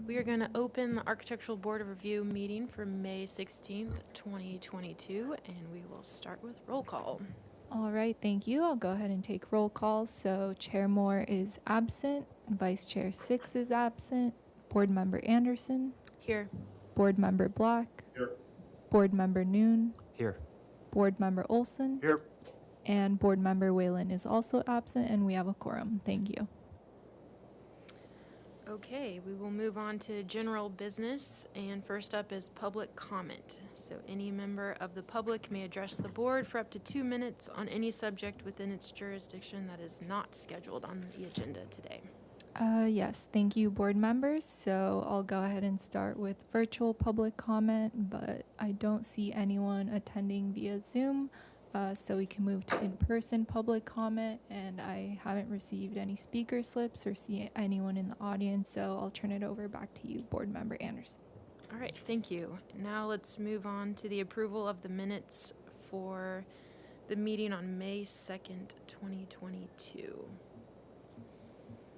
We are going to open the Architectural Board of Review meeting for May 16th, 2022, and we will start with roll call. All right, thank you. I'll go ahead and take roll call. So Chair Moore is absent, Vice Chair Six is absent, Board Member Anderson, Here. Board Member Black, Here. Board Member Noon, Here. Board Member Olson, Here. and Board Member Whalen is also absent, and we have a quorum. Thank you. Okay, we will move on to general business, and first up is public comment. So any member of the public may address the board for up to 2 minutes on any subject within its jurisdiction that is not scheduled on the agenda today. Yes, thank you, board members. So I'll go ahead and start with virtual public comment, but I don't see anyone attending via Zoom. So we can move to in-person public comment, and I haven't received any speaker slips or see anyone in the audience, so I'll turn it over back to you, Board Member Anderson. All right, thank you. Now let's move on to the approval of the minutes for the meeting on May 2nd, 2022.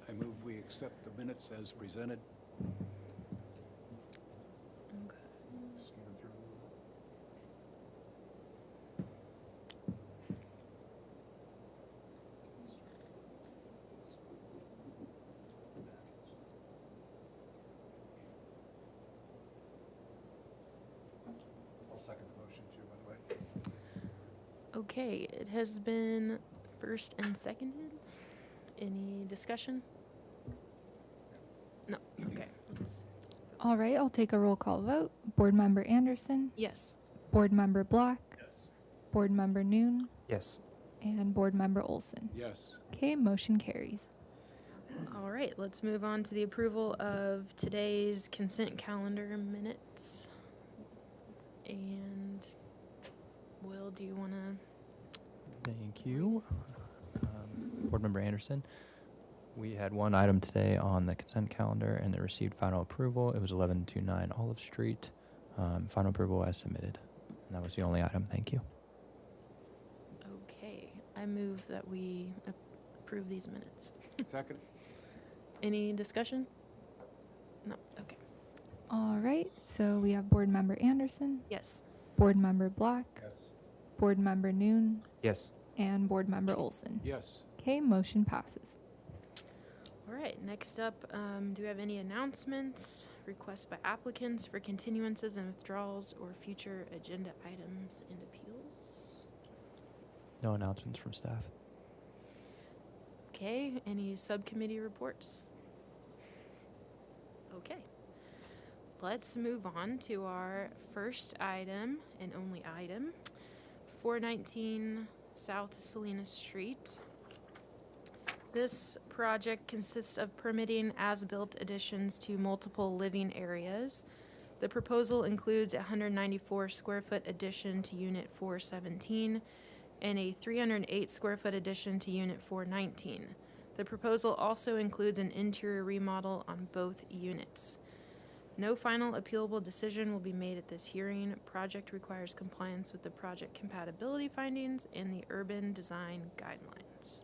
I move we accept the minutes as presented. Okay. Scan through. I'll second the motion too, by the way. Okay, it has been first and seconded. Any discussion? No, okay. All right, I'll take a roll call vote. Board Member Anderson, Yes. Board Member Black, Yes. Board Member Noon, Yes. and Board Member Olson. Yes. Okay, motion carries. All right, let's move on to the approval of today's consent calendar minutes. And Will, do you want to? Thank you. Board Member Anderson, we had one item today on the consent calendar and it received final approval. It was 1129 Olive Street. Final approval as submitted. And that was the only item. Thank you. Okay, I move that we approve these minutes. Second? Any discussion? No, okay. All right, so we have Board Member Anderson, Yes. Board Member Black, Yes. Board Member Noon, Yes. and Board Member Olson. Yes. Okay, motion passes. All right, next up, do we have any announcements, requests by applicants for continuances and withdrawals or future agenda items and appeals? No announcements from staff. Okay, any subcommittee reports? Okay. Let's move on to our first item and only item, 419 South Salinas Street. This project consists of permitting as-built additions to multiple living areas. The proposal includes a 194 square foot addition to Unit 417 and a 308 square foot addition to Unit 419. The proposal also includes an interior remodel on both units. No final appealable decision will be made at this hearing. Project requires compliance with the project compatibility findings and the urban design guidelines.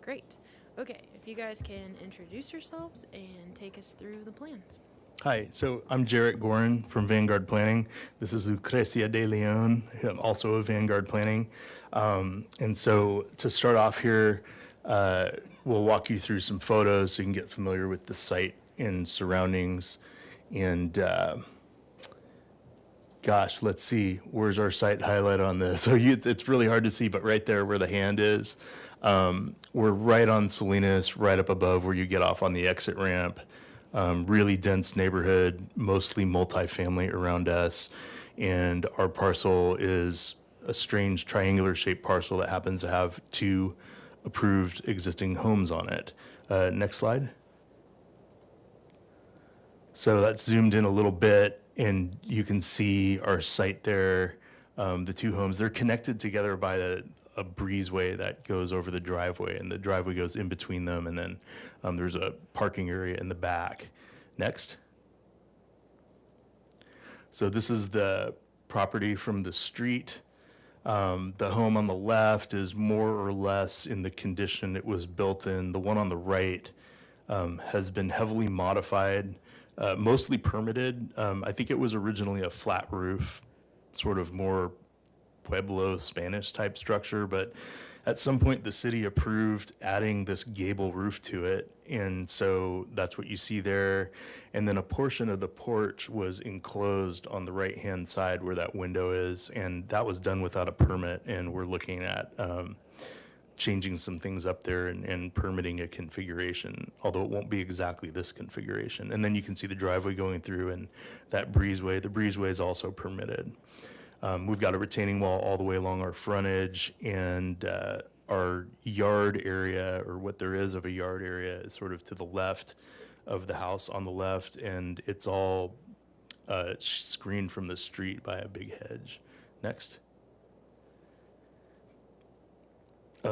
Great. Okay, if you guys can introduce yourselves and take us through the plans. Hi, so I'm Jarrett Gorin from Vanguard Planning. This is Lucrecia De Leon, also of Vanguard Planning. And so to start off here, we'll walk you through some photos so you can get familiar with the site and surroundings. And gosh, let's see, where's our site highlight on this? So it's really hard to see, but right there where the hand is, we're right on Salinas, right up above where you get off on the exit ramp. Really dense neighborhood, mostly multifamily around us. And our parcel is a strange triangular shaped parcel that happens to have 2 approved existing homes on it. Next slide. So that's zoomed in a little bit, and you can see our site there. The 2 homes, they're connected together by a breezeway that goes over the driveway, and the driveway goes in between them, and then there's a parking area in the back. Next. So this is the property from the street. The home on the left is more or less in the condition it was built in. The one on the right has been heavily modified, mostly permitted. I think it was originally a flat roof, sort of more Pueblo Spanish type structure, but at some point the city approved adding this gable roof to it, and so that's what you see there. And then a portion of the porch was enclosed on the right hand side where that window is, and that was done without a permit, and we're looking at changing some things up there and permitting a configuration, although it won't be exactly this configuration. And then you can see the driveway going through and that breezeway. The breezeway is also permitted. We've got a retaining wall all the way along our frontage, and our yard area, or what there is of a yard area, is sort of to the left of the house on the left, and it's all screened from the street by a big hedge. Next.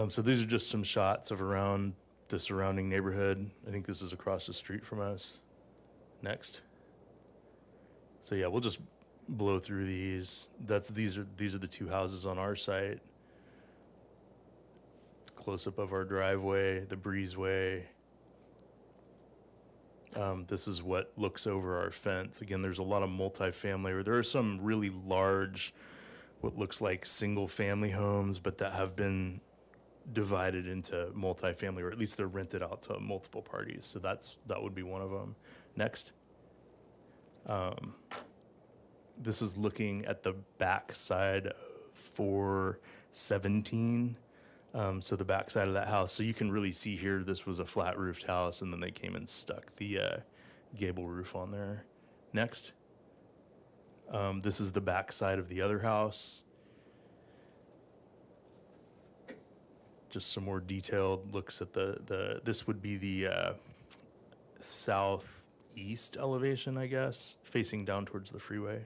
So these are just some shots of around the surrounding neighborhood. I think this is across the street from us. Next. So yeah, we'll just blow through these. These are the 2 houses on our site. Close up of our driveway, the breezeway. This is what looks over our fence. Again, there's a lot of multifamily, or there are some really large, what looks like single family homes, but that have been divided into multifamily, or at least they're rented out to multiple parties. So that would be one of them. Next. This is looking at the back side of 417. So the back side of that house. So you can really see here, this was a flat roofed house, and then they came and stuck the gable roof on there. Next. This is the back side of the other house. Just some more detailed looks at this would be the southeast elevation, I guess, facing down towards the freeway.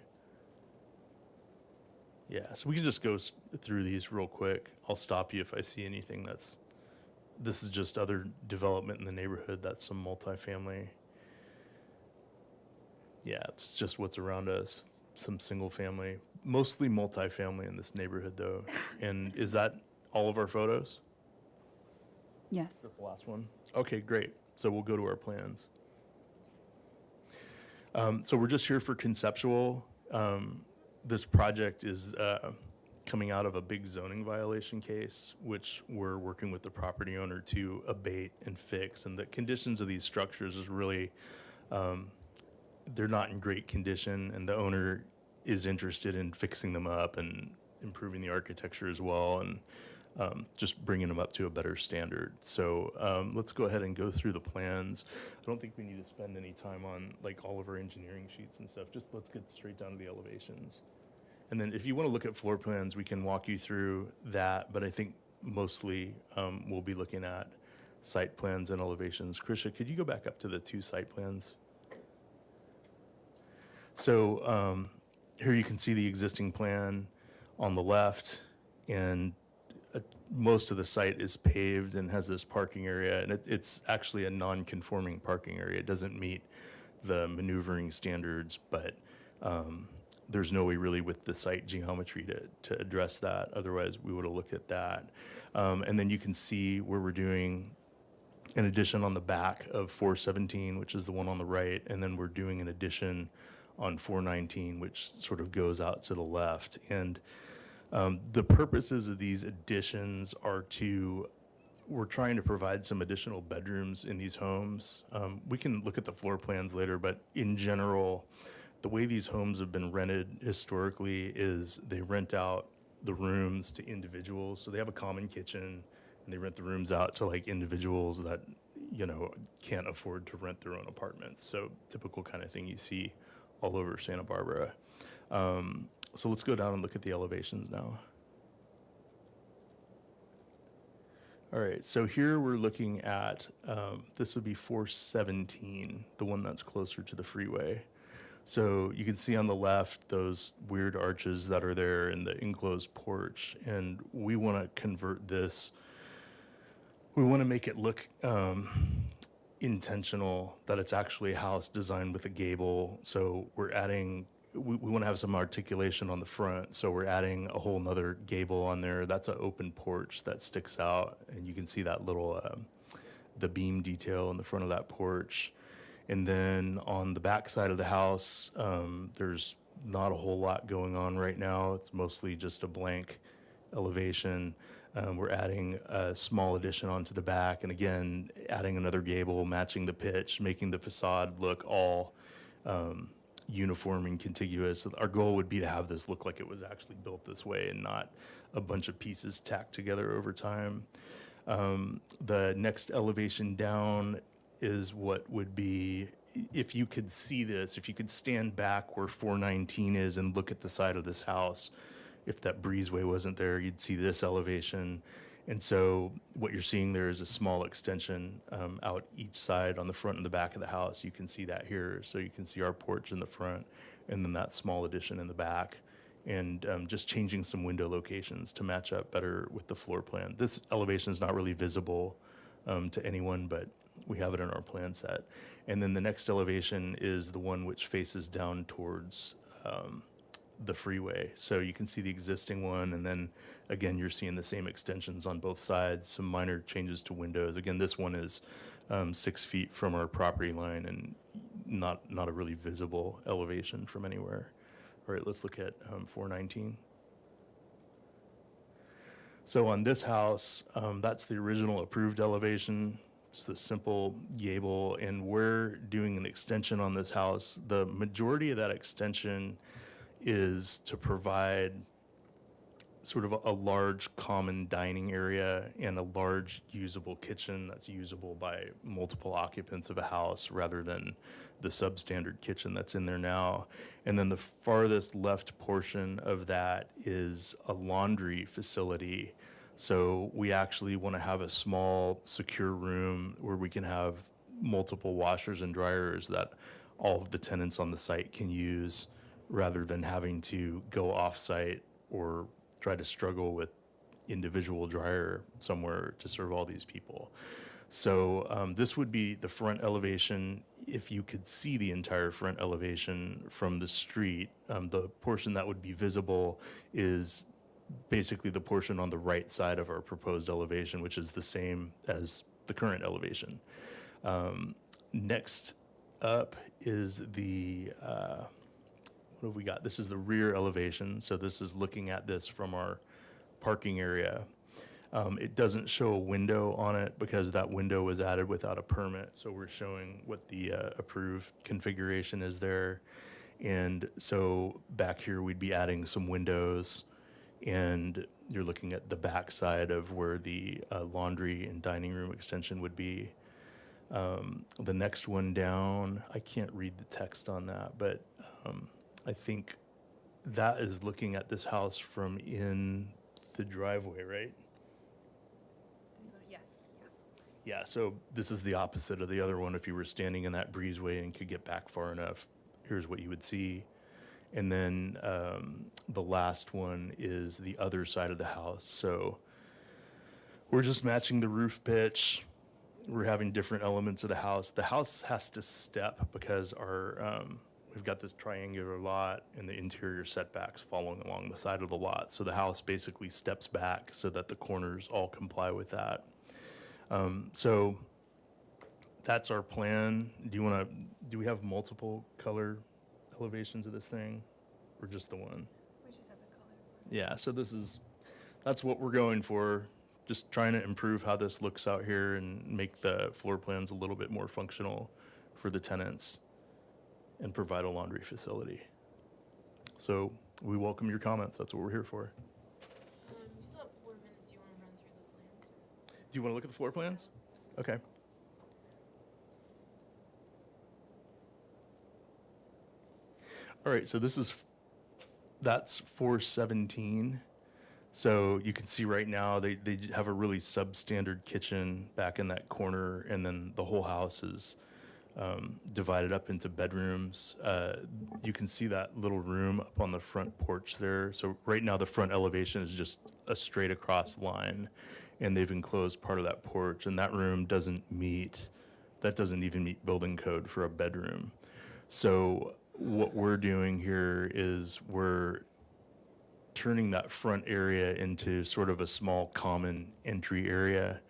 Yeah, so we can just go through these real quick. I'll stop you if I see anything this is just other development in the neighborhood. That's some multifamily. Yeah, it's just what's around us. Some single family, mostly multifamily in this neighborhood though. And is that all of our photos? Yes. That's the last one. Okay, great. So we'll go to our plans. So we're just here for conceptual. This project is coming out of a big zoning violation case, which we're working with the property owner to abate and fix. And the conditions of these structures is really, they're not in great condition, and the owner is interested in fixing them up and improving the architecture as well, and just bringing them up to a better standard. So let's go ahead and go through the plans. I don't think we need to spend any time on like all of our engineering sheets and stuff. Just let's get straight down to the elevations. And then if you want to look at floor plans, we can walk you through that. But I think mostly we'll be looking at site plans and elevations. Krisha, could you go back up to the 2 site plans? So here you can see the existing plan on the left, and most of the site is paved and has this parking area, and it's actually a non-conforming parking area. It doesn't meet the maneuvering standards, but there's no way really with the site geometry to address that. Otherwise, we would have looked at that. And then you can see where we're doing an addition on the back of 417, which is the one on the right, and then we're doing an addition on 419, which sort of goes out to the left. And the purposes of these additions are we're trying to provide some additional bedrooms in these homes. We can look at the floor plans later, but in general, the way these homes have been rented historically is they rent out the rooms to individuals. So they have a common kitchen, and they rent the rooms out to like individuals that, can't afford to rent their own apartments. So typical kind of thing you see all over Santa Barbara. So let's go down and look at the elevations now. All right, so here we're looking at, this would be 417, the one that's closer to the freeway. So you can see on the left those weird arches that are there in the enclosed porch, and we want to convert this. We want to make it look intentional, that it's actually a house designed with a gable. So we're adding, we want to have some articulation on the front, so we're adding a whole nother gable on there. That's an open porch that sticks out, and you can see that little, the beam detail in the front of that porch. And then on the back side of the house, there's not a whole lot going on right now. It's mostly just a blank elevation. We're adding a small addition onto the back, and again, adding another gable, matching the pitch, making the facade look all uniform and contiguous. Our goal would be to have this look like it was actually built this way and not a bunch of pieces tacked together over time. The next elevation down is what would be, if you could see this, if you could stand back where 419 is and look at the side of this house, if that breezeway wasn't there, you'd see this elevation. And so what you're seeing there is a small extension out each side on the front and the back of the house. You can see that here. So you can see our porch in the front and then that small addition in the back, and just changing some window locations to match up better with the floor plan. This elevation is not really visible to anyone, but we have it in our plan set. And then the next elevation is the one which faces down towards the freeway. So you can see the existing one, and then again, you're seeing the same extensions on both sides, some minor changes to windows. Again, this one is 6 feet from our property line and not a really visible elevation from anywhere. All right, let's look at 419. So on this house, that's the original approved elevation. It's the simple gable, and we're doing an extension on this house. The majority of that extension is to provide sort of a large common dining area and a large usable kitchen that's usable by multiple occupants of a house rather than the substandard kitchen that's in there now. And then the farthest left portion of that is a laundry facility. So we actually want to have a small secure room where we can have multiple washers and dryers that all of the tenants on the site can use, rather than having to go off-site or try to struggle with individual dryer somewhere to serve all these people. So this would be the front elevation. If you could see the entire front elevation from the street, the portion that would be visible is basically the portion on the right side of our proposed elevation, which is the same as the current elevation. Next up is the what have we got? This is the rear elevation. So this is looking at this from our parking area. It doesn't show a window on it because that window was added without a permit. So we're showing what the approved configuration is there. And so back here, we'd be adding some windows, and you're looking at the back side of where the laundry and dining room extension would be. The next one down, I can't read the text on that, but I think that is looking at this house from in the driveway, right? Yes. Yeah, so this is the opposite of the other one. If you were standing in that breezeway and could get back far enough, here's what you would see. And then the last one is the other side of the house. So we're just matching the roof pitch. We're having different elements of the house. The house has to step because we've got this triangular lot and the interior setbacks following along the side of the lot. So the house basically steps back so that the corners all comply with that. So that's our plan. Do we have multiple color elevations of this thing or just the one? We just have the color. Yeah, so that's what we're going for. Just trying to improve how this looks out here and make the floor plans a little bit more functional for the tenants and provide a laundry facility. So we welcome your comments. That's what we're here for. You still have 4 minutes. Do you want to run through the plans? Do you want to look at the floor plans? Okay. All right, so that's 417. So you can see right now they have a really substandard kitchen back in that corner, and then the whole house is divided up into bedrooms. You can see that little room up on the front porch there. So right now the front elevation is just a straight across line, and they've enclosed part of that porch, and that room doesn't even meet building code for a bedroom. So what we're doing here is we're turning that front area into sort of a small common entry area.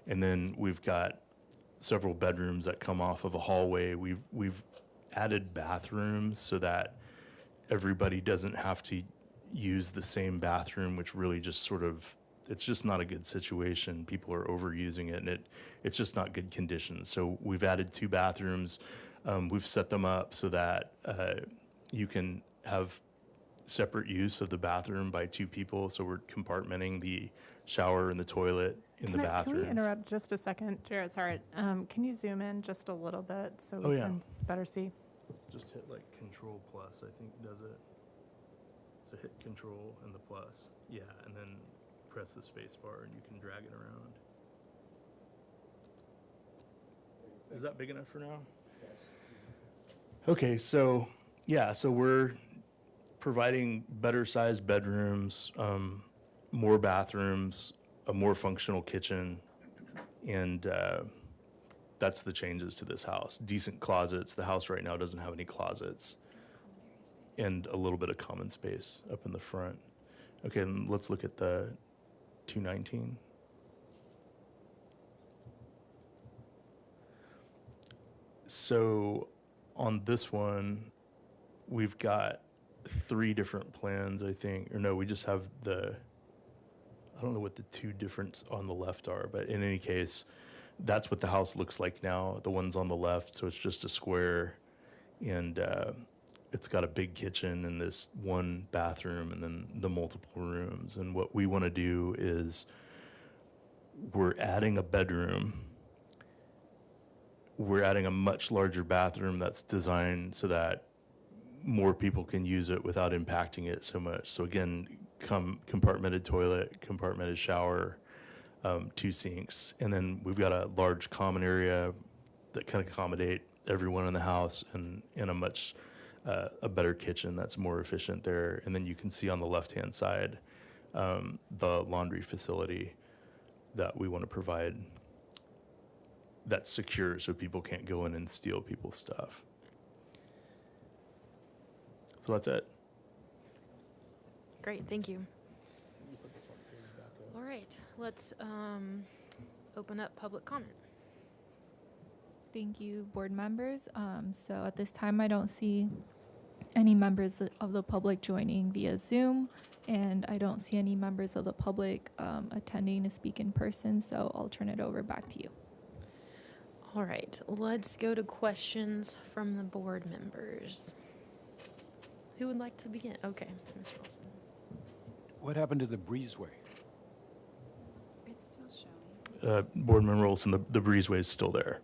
And then we've got several bedrooms that come off of a hallway. We've added bathrooms so that everybody doesn't have to use the same bathroom, which really just it's just not a good situation. People are overusing it, and it's just not good conditions. So we've added 2 bathrooms. We've set them up so that you can have separate use of the bathroom by 2 people. So we're compartmenting the shower and the toilet in the bathrooms. Can we interrupt just a second, Jared? Sorry. Can you zoom in just a little bit so Oh, we yeah. can better see? Just hit like Control Plus, I think does it. So hit Control and the plus. Yeah, and then press the space bar and you can drag it around. Is that big enough for now? Okay, so yeah, so we're providing better sized bedrooms, more bathrooms, a more functional kitchen, and that's the changes to this house. Decent closets. The house right now doesn't have any closets, and a little bit of common space up in the front. Okay, and let's look at the 219. So on this one, we've got 3 different plans, I think. Or no, we just have I don't know what the 2 difference on the left are, but in any case, that's what the house looks like now. The one's on the left, so it's just a square, and it's got a big kitchen and this 1 bathroom and then the multiple rooms. And what we want to do is we're adding a bedroom. We're adding a much larger bathroom that's designed so that more people can use it without impacting it so much. So again, compartmented toilet, compartmented shower, 2 sinks, and then we've got a large common area that can accommodate everyone in the house, and in a much a better kitchen that's more efficient there. And then you can see on the left-hand side the laundry facility that we want to provide that's secure so people can't go in and steal people's stuff. So that's it. Great, thank you. All right, let's open up public comment. Thank you, board members. So at this time, I don't see any members of the public joining via Zoom, and I don't see any members of the public attending to speak in person, so I'll turn it over back to you. All right, let's go to questions from the board members. Who would like to begin? Okay, Ms. Wilson. What happened to the breezeway? It's still showing. Board Member Olson, the breezeway is still there.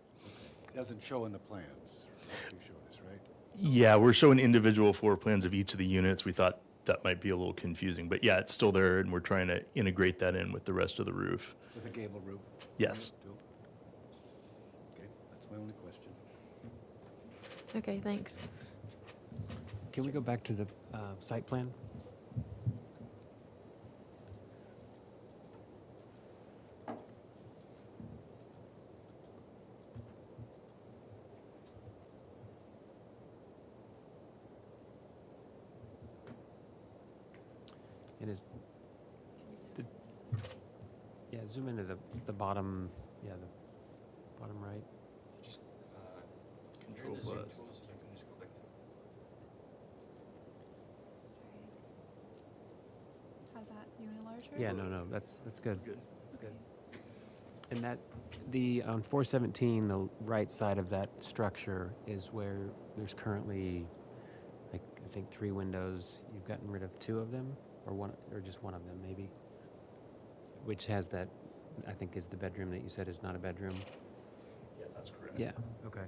It doesn't show in the plans you showed us, right? Yeah, we're showing individual floor plans of each of the units. We thought that might be a little confusing, but yeah, it's still there, and we're trying to integrate that in with the rest of the roof. With a gable roof? Yes. my only question. Okay, thanks. Can we go back to the site plan? It is, the- yeah, zoom into the bottom, yeah, the bottom right. Just Control what? so you can just click it. How's that? You want it larger? Yeah, no, that's good. Good. That's good. And that, on 417, the right side of that structure is where there's currently, like, I think 3 windows. You've gotten rid of 2 of them, or one, or just one of them, maybe. Which has that, I think, is the bedroom that you said is not a bedroom. Yeah, that's correct. Yeah, okay.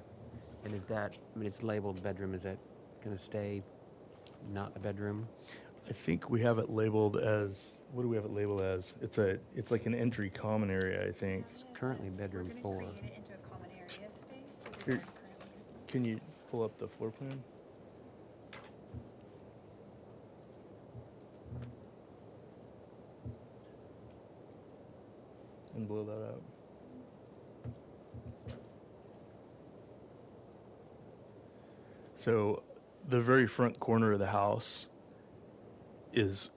And is that, I mean, it's labeled bedroom, is that gonna stay not a bedroom? I think we have it labeled as, what do we have it labeled as? It's like an entry common area, I think. It's currently bedroom 4. We're gonna create it into a common area space. Which Here. is not currently is. Can you pull up the floor plan? And blow that up. So the very front corner of the house is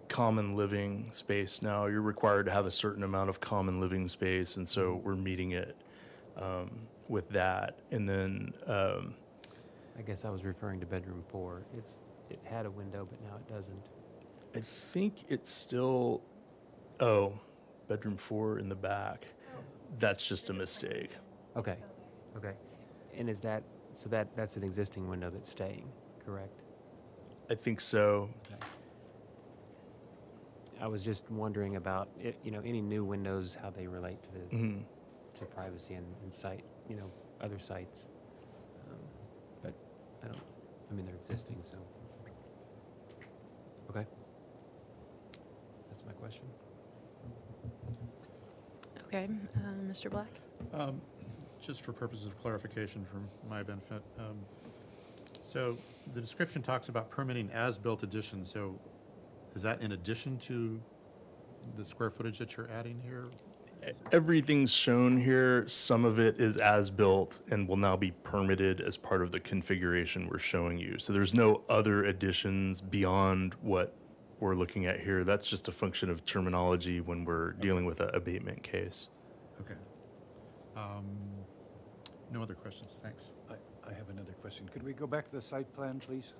common living space now. You're required to have a certain amount of common living space, and so we're meeting it with that. And then I guess I was referring to bedroom 4. It had a window, but now it doesn't. I think it's still, bedroom 4 in the back. That's just a mistake. Okay, okay. And is that, so that's an existing window that's staying, correct? I think so. Okay. I was just wondering about, any new windows, how they relate to the, Mhm. to privacy and site, other sites. But they're existing, so. Okay. That's my question. Okay, Mr. Black? Just for purposes of clarification for my benefit. So the description talks about permitting as-built additions, so is that in addition to the square footage that you're adding here? Everything's shown here. Some of it is as built and will now be permitted as part of the configuration we're showing you. So there's no other additions beyond what we're looking at here. That's just a function of terminology when we're dealing with an abatement case. Okay. No other questions, thanks. I have another question. Could we go back to the site plan, please?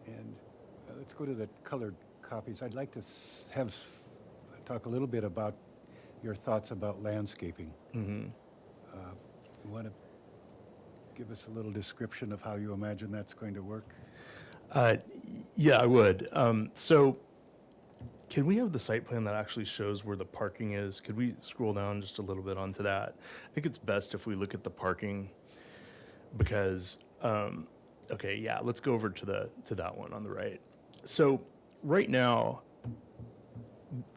And let's go to the colored copies. I'd like to talk a little bit about your thoughts about landscaping. Mm-hmm. You want to give us a little description of how you imagine that's going to work? Yeah, I would. So can we have the site plan that actually shows where the parking is? Could we scroll down just a little bit onto that? I think it's best if we look at the parking because, okay, yeah, let's go over to that one on the right. So right now,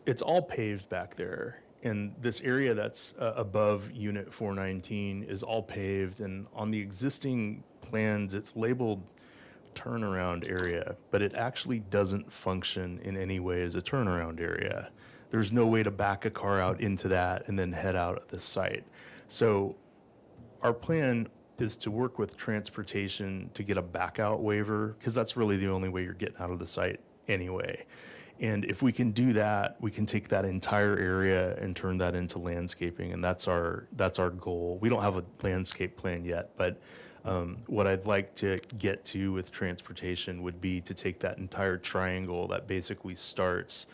it's all paved back there. And this area that's above Unit 419 is all paved. And on the existing plans, it's labeled turnaround area, but it actually doesn't function in any way as a turnaround area. There's no way to back a car out into that and then head out at the site. So our plan is to work with transportation to get a back out waiver, because that's really the only way you're getting out of the site anyway. And if we can do that, we can take that entire area and turn that into landscaping, and that's our goal. We don't have a landscape plan yet, but what I'd like to get to with transportation would be to take that entire triangle that basically starts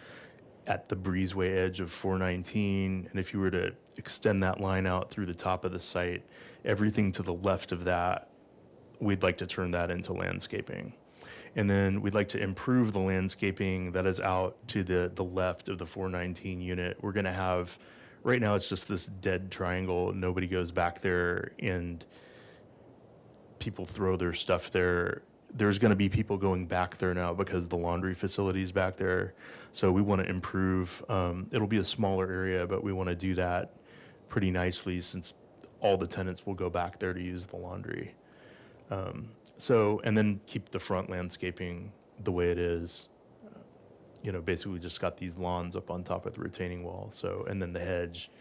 at the breezeway edge of 419, and if you were to extend that line out through the top of the site, everything to the left of that we'd like to turn that into landscaping. And then we'd like to improve the landscaping that is out to the left of the 419 unit. We're going to have, right now it's just this dead triangle. Nobody goes back there and people throw their stuff there. There's going to be people going back there now because the laundry facility is back there. So we want to improve. It'll be a smaller area, but we want to do that pretty nicely since all the tenants will go back there to use the laundry. And then keep the front landscaping the way it is. Basically just got these lawns up on top of the retaining wall. So, and then the hedge,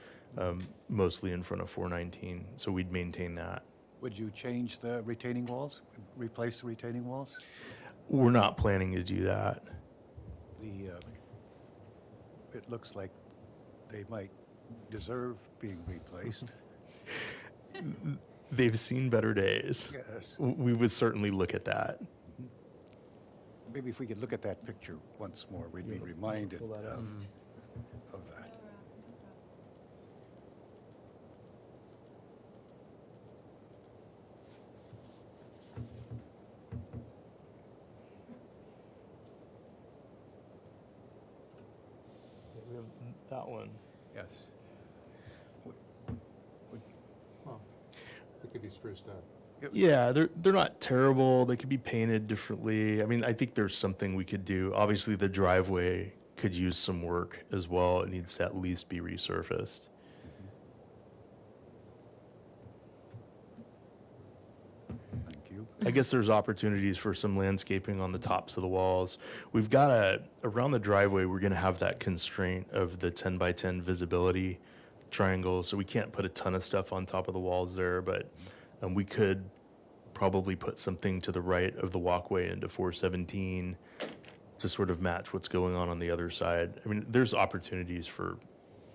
mostly in front of 419. So we'd maintain that. Would you change the retaining walls, replace the retaining walls? We're not planning to do that. It looks like they might deserve being replaced. They've seen better days. Yes. We would certainly look at that. Maybe if we could look at that picture once more, we'd be reminded of that. We have that one. Yes. They could be spruced up. Yeah, they're not terrible. They could be painted differently. I mean, I think there's something we could do. Obviously, the driveway could use some work as well. It needs to at least be resurfaced. Thank you. I guess there's opportunities for some landscaping on the tops of the walls. We've got around the driveway, we're going to have that constraint of the 10 by 10 visibility triangle. So we can't put a ton of stuff on top of the walls there, but we could probably put something to the right of the walkway into 417 to sort of match what's going on the other side. I mean, there's opportunities for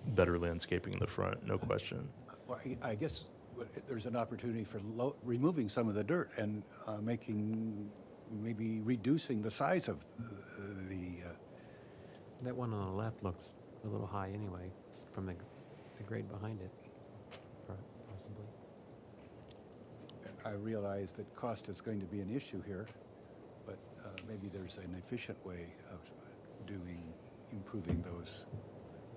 better landscaping in the front, no question. Well, I guess there's an opportunity for removing some of the dirt and maybe reducing the size of the That one on the left looks a little high anyway, from the grade behind it, possibly. I realize that cost is going to be an issue here, but maybe there's an efficient way of improving those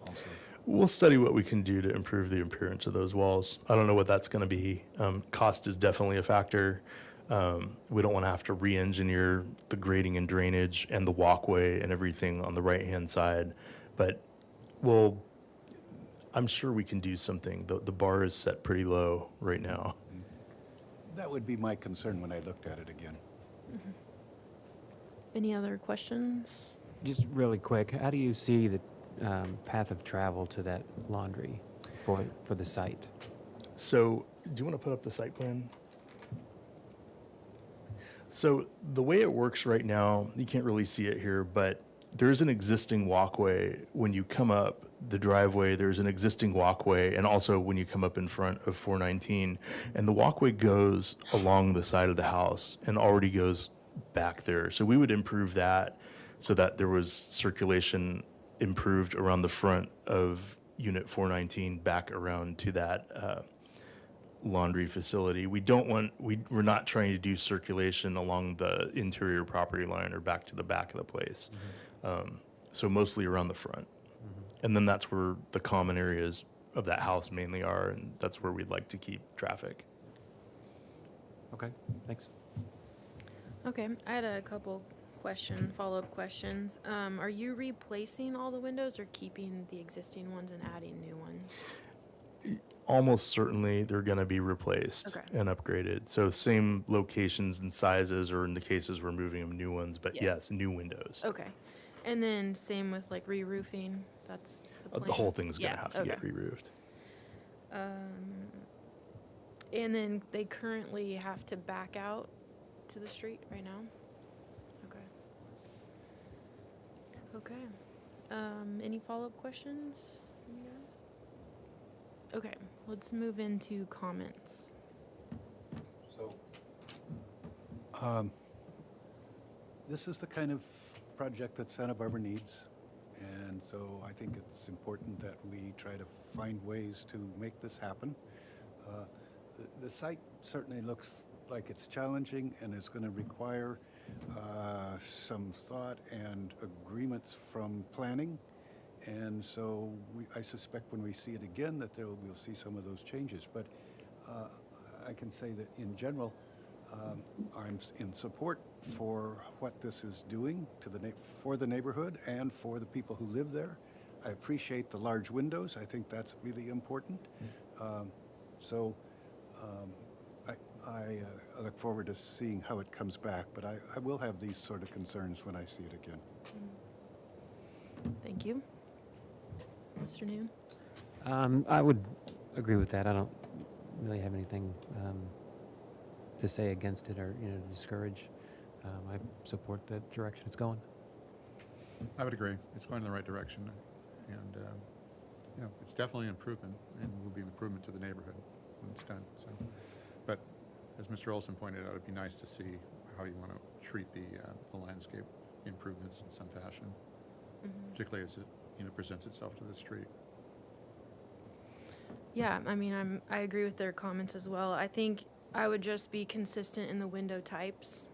also. We'll study what we can do to improve the appearance of those walls. I don't know what that's going to be. Cost is definitely a factor. We don't want to have to re-engineer the grading and drainage and the walkway and everything on the right-hand side, but I'm sure we can do something. The bar is set pretty low right now. That would be my concern when I looked at it again. Any other questions? Just really quick, how do you see the path of travel to that laundry for the site? So, do you want to put up the site plan? So, the way it works right now, you can't really see it here, but there's an existing walkway. When you come up the driveway, there's an existing walkway, and also when you come up in front of 419, and the walkway goes along the side of the house and already goes back there. So we would improve that so that there was circulation improved around the front of unit 419 back around to that laundry facility. We're not trying to do circulation along the interior property line or back to the back of the place. So mostly around the front. And then that's where the common areas of that house mainly are, and that's where we'd like to keep traffic. Okay, thanks. Okay, I had a couple follow-up questions. Are you replacing all the windows or keeping the existing ones and adding new ones? Almost certainly they're going to be replaced and upgraded. So same locations and sizes, or in the cases we're moving them, new ones, but yes, new windows. Okay. And then same with like re-roofing, that's the plan? The whole thing's going to Yeah, have to get okay. re-roofed. And then they currently have to back out to the street right now? Okay. Any follow-up questions from you guys? Okay, let's move into comments. So, this is the kind of project that Santa Barbara needs, and so I think it's important that we try to find ways to make this happen. The site certainly looks like it's challenging and is going to require some thought and agreements from planning. And so I suspect when we see it again that we'll see some of those changes. But I can say that in general, I'm in support for what this is doing to for the neighborhood and for the people who live there. I appreciate the large windows. I think that's really important. So I look forward to seeing how it comes back, but I will have these sort of concerns when I see it again. Thank you. Mr. Noon? I would agree with that. I don't really have anything to say against it or, to discourage. I support the direction it's going. I would agree. It's going in the right direction. And, it's definitely an improvement and will be an improvement to the neighborhood when it's done. So, but as Mr. Olson pointed out, it'd be nice to see how you want to treat the landscape improvements in some fashion, particularly as it, presents itself to the street. Yeah, I mean, I agree with their comments as well. I think I would just be consistent in the window types.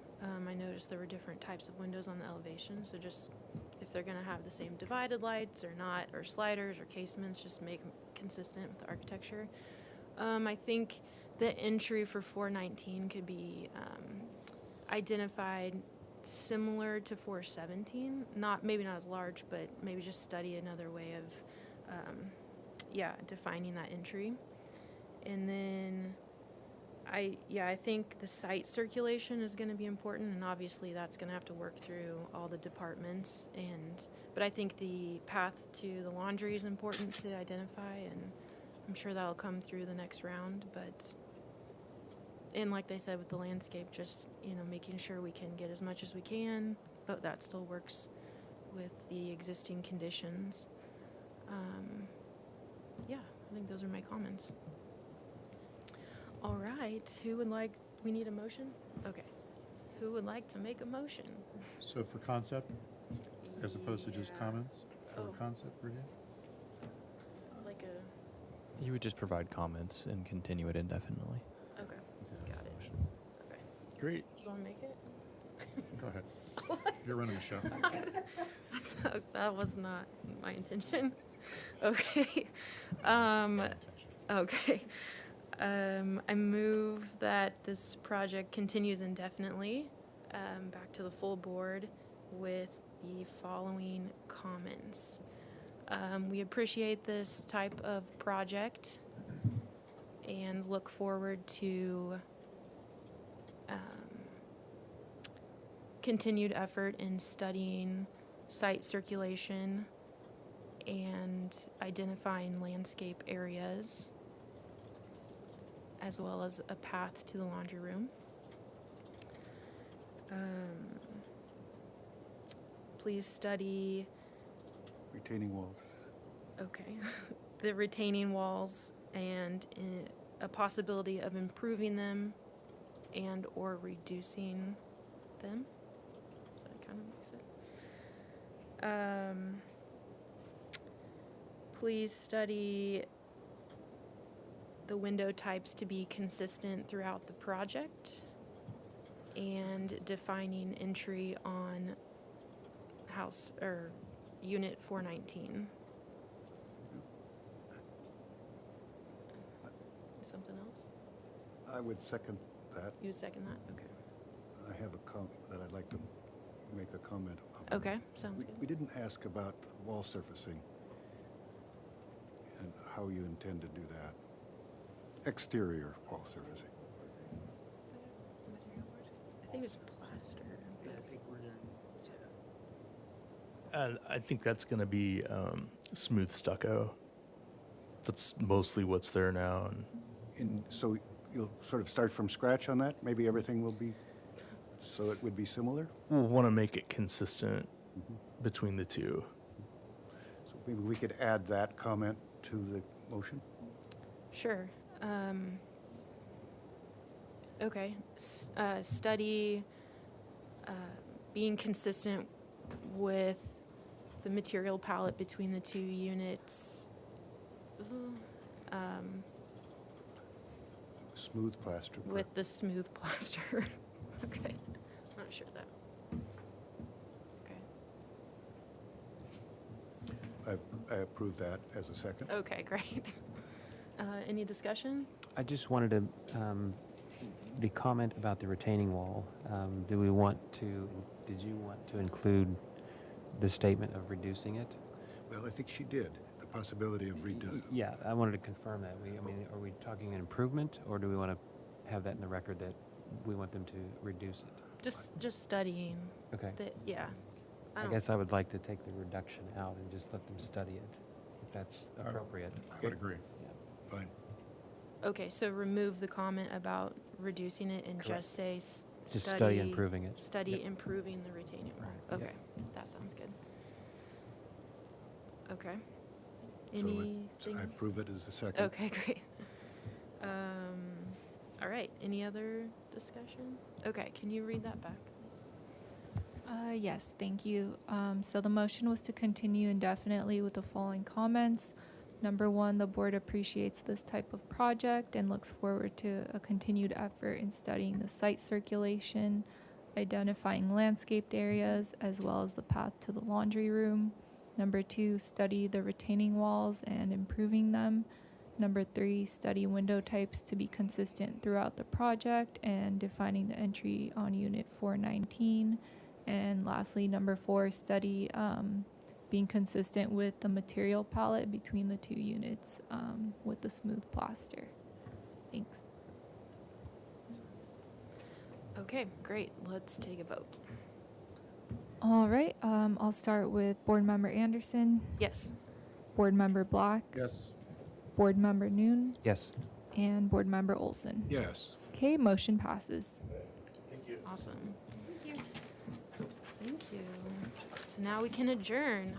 I noticed there were different types of windows on the elevation, so just if they're going to have the same divided lights or not, or sliders or casements, just make them consistent with the architecture. I think the entry for 419 could be identified similar to 417, maybe not as large, but maybe just study another way of defining that entry. And then I think the site circulation is going to be important, and obviously that's going to have to work through all the departments. But I think the path to the laundry is important to identify, and I'm sure that'll come through the next round. And like they said with the landscape, just making sure we can get as much as we can, but that still works with the existing conditions. I think those are my comments. All right, we need a motion? Okay. Who would like to make a motion? So for concept, as opposed to just Yeah. comments, for Oh. concept review? Like You would just provide comments and continue it indefinitely. okay. Okay, that's Got the it. motion. Okay. Great. Do you want to make it? Go ahead. You're running the show. So that was not my intention. Okay. Okay. I move that this project continues indefinitely back to the full board with the following comments. We appreciate this type of project and look forward to continued effort in studying site circulation and identifying landscape areas, as well as a path to the laundry room. Please study, Retaining walls. okay, the retaining walls and a possibility of improving them and or reducing them. Does that kind of make sense? Please study the window types to be consistent throughout the project and defining entry on house or unit 419. Something else? I would second that. You would second that? Okay. I have a comment that I'd like to make a comment about. Okay, sounds We good. didn't ask about wall surfacing and how you intend to do that. Exterior wall surfacing. I think it's plaster. And I think that's going to be smooth stucco. That's mostly what's there now. And So you'll sort of start from scratch on that? Maybe everything will be, so it would be similar? we'll want to make it consistent between the two. So maybe we could add that comment to the motion? Sure. Okay. Study being consistent with the material palette between the two units. Smooth plaster. with the smooth plaster. Okay, not sure that. Okay. I approve that as a second. Okay, great. Any discussion? I just wanted to, the comment about the retaining wall, did you want to include the statement of reducing it? Well, I think she did, the possibility of redo. Yeah, I wanted to confirm that. Are we talking an improvement, or do we want to have that in the record that we want them to reduce it? Just studying Okay. that, yeah. I don't- guess I would like to take the reduction out and just let them study it, if that's appropriate. I would agree. Fine. Okay, so remove the comment about reducing it and Correct. just say Just study improving it. Study Yep. improving the retaining wall. Right. Okay, that sounds good. Okay. So Anything I else? approve it as a second. Okay, great. All right, any other discussion? Okay, can you read that back? Yes, thank you. So the motion was to continue indefinitely with the following comments. Number one, the board appreciates this type of project and looks forward to a continued effort in studying the site circulation, identifying landscaped areas, as well as the path to the laundry room. Number two, study the retaining walls and improving them. Number three, study window types to be consistent throughout the project and defining the entry on unit 419. And lastly, number four, study being consistent with the material palette between the two units with the smooth plaster. Thanks. Okay, great, let's take a vote. All right, I'll start with Board Member Anderson, Yes. Board Member Black, Yes. Board Member Noon, Yes. and Board Member Olson. Yes. Okay, motion passes. Awesome. Thank you. So now we can adjourn.